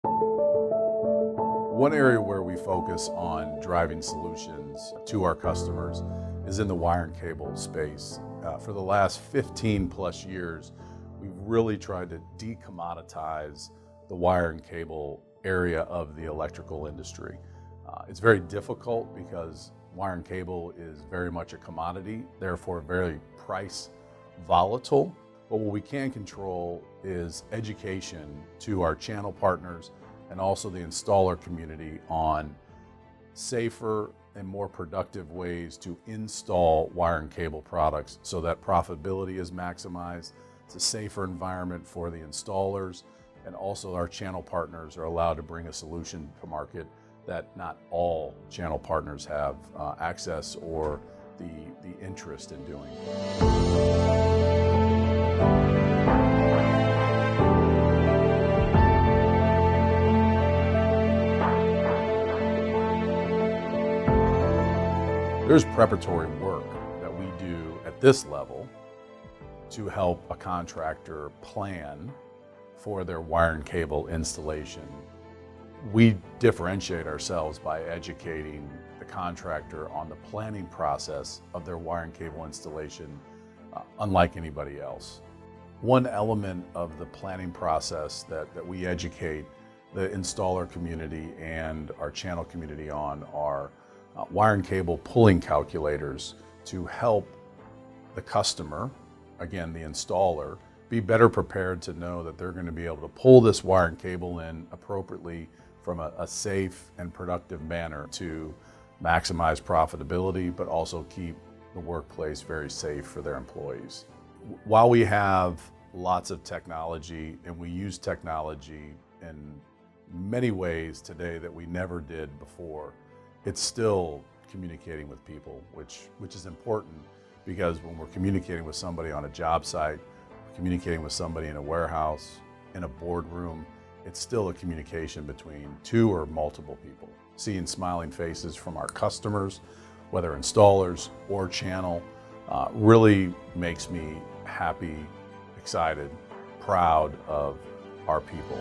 One area where we focus on driving solutions to our customers is in the wire and cable space. For the last 15 plus years, we've really tried to decommoditize the wire and cable area of the electrical industry. It's very difficult because wire and cable is very much a commodity, therefore very price volatile. But what we can control is education to our channel partners and also the installer community on safer and more productive ways to install wire and cable products so that profitability is maximized. It's a safer environment for the installers, and also our channel partners are allowed to bring a solution to market that not all channel partners have access or the interest in doing. There's preparatory work that we do at this level to help a contractor plan for their wire and cable installation. We differentiate ourselves by educating the contractor on the planning process of their wire and cable installation, unlike anybody else. One element of the planning process that we educate the installer community and our channel community on are wire and cable pulling calculators to help the customer, again the installer, be better prepared to know that they're going to be able to pull this wire and cable in appropriately from a safe and productive manner to maximize profitability, but also keep the workplace very safe for their employees. While we have lots of technology, and we use technology in many ways today that we never did before, it's still communicating with people, which is important, because when we're communicating with somebody on a job site, communicating with somebody in a warehouse, in a boardroom, it's still a communication between two or multiple people. Seeing smiling faces from our customers, whether installers or channel, really makes me happy, excited, proud of our people.